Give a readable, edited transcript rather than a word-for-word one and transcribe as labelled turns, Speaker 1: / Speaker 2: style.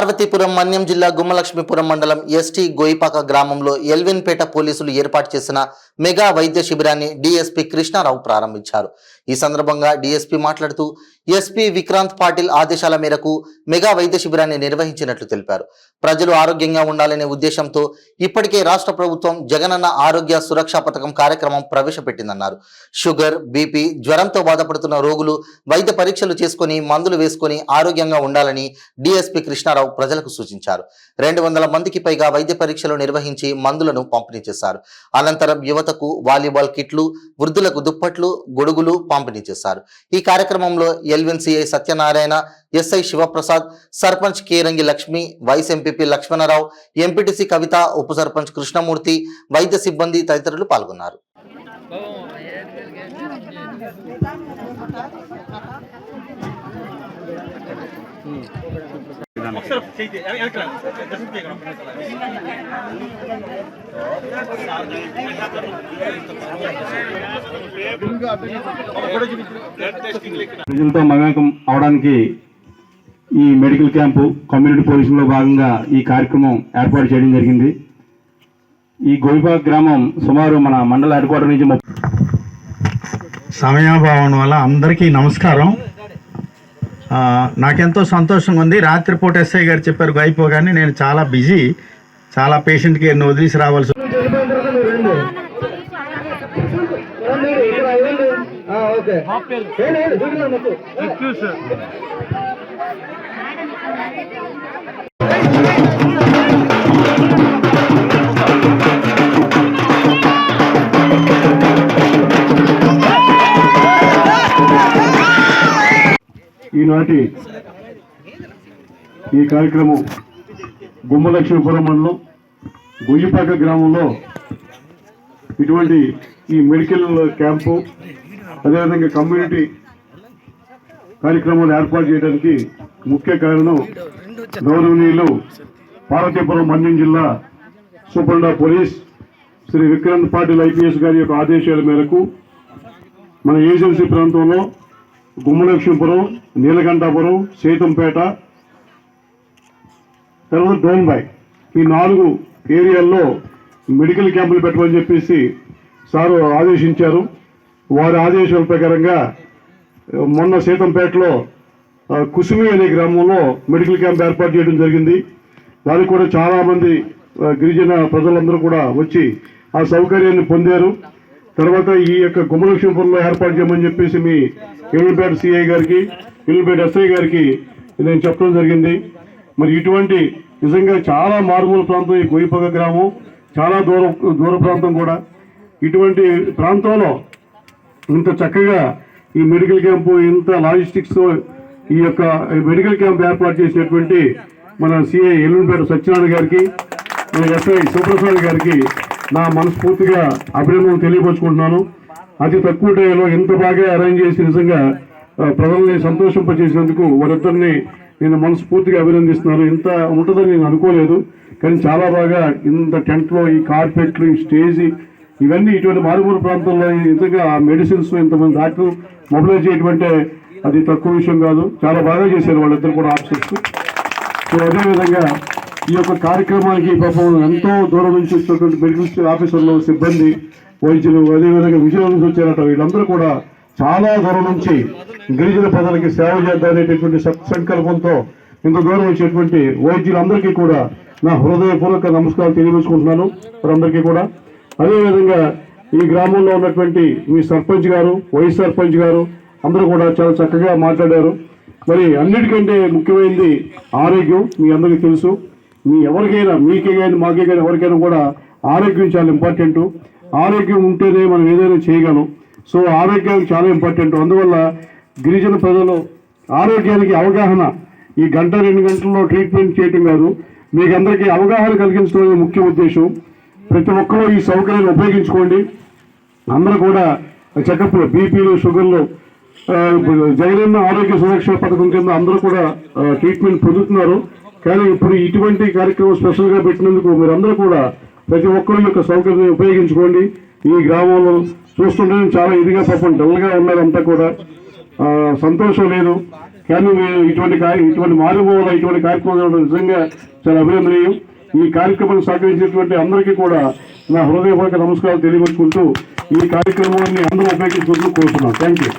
Speaker 1: పార్వతీపురం మన్యం జిల్లా గుమ్మలక్ష్మీపురం మండలం ఎస్టీ గోయిపాక గ్రామంలో ఎల్విన్పేట పోలీసులు ఏర్పాటు చేసిన మెగా వైద్య శిబిరాన్ని డీఎస్పీ కృష్ణారావు ప్రారంభించారు. ఈ సందర్భంగా డీఎస్పీ మాట్లాడుతూ ఎస్పీ విక్రాంత్ పాటిల్ ఆదేశాల మేరకు మెగా వైద్య శిబిరాన్ని నిర్వహించినట్లు తెలిపారు. ప్రజలు ఆరోగ్యంగా ఉండాలనే ఉద్దేశంతో ఇప్పటికే రాష్ట్ర ప్రభుత్వం జగనన్న ఆరోగ్య సురక్ష పథకం కార్యక్రమం ప్రవేశపెట్టిందన్నారు. షుగర్, బీపీ, జ్వరంతో బాధపడుతున్న రోగులు వైద్య పరీక్షలు చేసుకుని మందులు వేసుకుని ఆరోగ్యంగా ఉండాలని డీఎస్పీ కృష్ణారావు ప్రజలకు సూచించారు. 200 మందికి పైగా వైద్య పరీక్షలు నిర్వహించి మందులను పంపిణీ చేశారు. అనంతరం యువతకు వాలీబాల్ కిట్లు, వృద్ధులకు దుప్పట్లు, గొడుగులు పంపిణీ చేశారు. ఈ కార్యక్రమంలో ఎల్విన్ CI Satyanarayana, SI Shivaprasad, sarpanch Kerangi Lakshmi, vice MPP Lakshmanarao, MPTC Kavitha, ఉప సర్పంచ్ కృష్ణమూర్తి, వైద్య సిబ్బంది తదితరులు పాల్గొన్నారు.
Speaker 2: ప్రజలతో మమేకం అవడానికి ఈ మెడికల్ క్యాంపు కమ్యూనిటీ పోలీసింగ్లో భాగంగా ఈ కార్యక్రమం ఏర్పాటు చేయడం జరిగింది. ఈ గోయిపాక గ్రామం సుమారు మన మండల హెడ్ క్వార్టర్ నుంచి
Speaker 3: సమయాభావం వల్ల అందరికీ నమస్కారం. నాకెంతో సంతోషంగా ఉంది. రాత్రిపూట ఎస్ఐ గారు చెప్పారు అయిపోగానే నేను చాలా బిజీ, చాలా పేషెంట్ కేర్ని వదిలేసి రావాల్సి
Speaker 2: ఈనాటి ఈ కార్యక్రమం గుమ్మలక్ష్మీపురం మండలం గొయ్యిపాక గ్రామంలో ఇటువంటి ఈ మెడికల్ క్యాంపు అదేవిధంగా కమ్యూనిటీ కార్యక్రమాలు ఏర్పాటు చేయడానికి ముఖ్య కారణం గౌరవనీయులు పార్వతీపురం మన్యం జిల్లా superintendent police Shri Vikrant Patil IPS గారి యొక్క ఆదేశాల మేరకు మన ఏజెన్సీ ప్రాంతంలో గుమ్మలక్ష్మీపురం, నీలకంఠాపురం, సేతంపేట, తర్వాత డోన్బాయ్ ఈ 4 ఏరియాల్లో మెడికల్ క్యాంపులు పెట్టమని చెప్పేసి సారు ఆదేశించారు. వారి ఆదేశాల ప్రకారంగా మొన్న సేతంపేటలో కుసుమి అనే గ్రామంలో మెడికల్ క్యాంప్ ఏర్పాటు చేయడం జరిగింది. దానికి కూడా చాలామంది గిరిజన ప్రజలందరూ కూడా వచ్చి ఆ సౌకర్యాన్ని పొందారు. తర్వాత ఈ యొక్క గుమ్మలక్ష్మీపురంలో ఏర్పాటు చేయమని చెప్పేసి మీ ఎల్లుపేట సిఐ గారికి, ఎల్లుపేట ఎస్ఐ గారికి నేను చెప్పడం జరిగింది. మరి ఇటువంటి నిజంగా చాలా మారుమూల ప్రాంతం ఈ గోయిపాక గ్రామం, చాలా దూర ప్రాంతం కూడా. ఇటువంటి ప్రాంతంలో ఇంత చక్కగా ఈ మెడికల్ క్యాంపు, ఇంత లాజిస్టిక్స్ ఈ యొక్క మెడికల్ క్యాంప్ ఏర్పాటు చేసినటువంటి మన సిఐ ఎల్లుపేట సత్యనారాయణ గారికి, ఎస్ఐ శివప్రసాద్ గారికి నా మనస్ఫూర్తిగా అభినందనలు తెలియపరుచుకుంటున్నాను. అతి తక్కువ టైంలో ఎంత బాగా అరేంజ్ చేసి నిజంగా ప్రజల్ని సంతోషింపజేసినందుకు వారిద్దరిని నేను మనస్ఫూర్తిగా అభినందిస్తున్నాను. ఇంత ఉంటుందని నేను అనుకోలేదు, కానీ చాలా బాగా ఇంత టెంట్లో ఈ కార్పెట్లు, ఈ స్టేజీ ఇవన్నీ ఇటువంటి మారుమూల ప్రాంతంలో నిజంగా మెడిసిన్స్ ఇంతమంది డాక్టర్లు మొబిలైజ్ చేయటమంటే అది తక్కువ విషయం కాదు. చాలా బాగా చేశారు వాళ్ళిద్దరు కూడా ఆఫీసర్స్. సో అదేవిధంగా ఈ యొక్క కార్యక్రమానికి పాపం ఎంతో దూరం నుంచి వచ్చినటువంటి మెడికల్ ఆఫీసర్లు, సిబ్బంది, వైద్యులు, అదేవిధంగా విజయవాడ నుంచి వచ్చారట. వీళ్ళందరూ కూడా చాలా దూరం నుంచి గిరిజన ప్రజలకి సేవ చేద్దామనేటటువంటి సంకల్పంతో ఇంత దూరం వచ్చేటువంటి వైద్యులందరికీ కూడా నా హృదయపూర్వక నమస్కారాలు తెలియజేసుకుంటున్నాను వారందరికీ కూడా. అదేవిధంగా ఈ గ్రామంలో ఉన్నటువంటి మీ సర్పంచ్ గారు, వైస్ సర్పంచ్ గారు అందరూ కూడా చాలా చక్కగా మాట్లాడారు. మరి అన్నిటికంటే ముఖ్యమైనది ఆరోగ్యం. మీ అందరికీ తెలుసు, మీ ఎవరికైనా, మీకే కానీ మాకే కానీ ఎవరికైనా కూడా ఆరోగ్యం చాలా ఇంపార్టెంట్. ఆరోగ్యం ఉంటేనే మనం ఏదైనా చేయగలం. సో ఆరోగ్యానికి చాలా ఇంపార్టెంట్. అందువల్ల గిరిజన ప్రజలు ఆరోగ్యానికి అవగాహన, ఈ 1-2 గంటల్లో ట్రీట్మెంట్ చేయటం కాదు, మీకు అందరికీ అవగాహన కలిగించడం ముఖ్య ఉద్దేశం. ప్రతి ఒక్కరూ ఈ సౌకర్యాన్ని ఉపయోగించుకోండి. అందరూ కూడా చెకప్లు, బీపీలు, షుగర్లు, జగనన్న ఆరోగ్య సురక్ష పథకం కింద అందరూ కూడా ట్రీట్మెంట్ పొందుతున్నారు. కానీ ఇప్పుడు ఇటువంటి కార్యక్రమం స్పెషల్గా పెట్టినందుకు మీరందరూ కూడా ప్రతి ఒక్కరి యొక్క సౌకర్యాన్ని ఉపయోగించుకోండి. ఈ గ్రామంలో చూస్తుంటే చాలా ఇదిగా పాపం డల్గా ఉన్నారు, అంతా కూడా సంతోషం లేదు. కానీ ఇటువంటి మారుమూల ఇటువంటి కార్యక్రమాలు నిజంగా చాలా అభినందనీయం. ఈ కార్యక్రమాన్ని సహకరించినటువంటి అందరికీ కూడా నా హృదయపూర్వక నమస్కారాలు తెలియజేసుకుంటూ ఈ కార్యక్రమాన్ని అందరూ ఉపయోగించుకుంటూ కోరుతున్నాను. Thank you.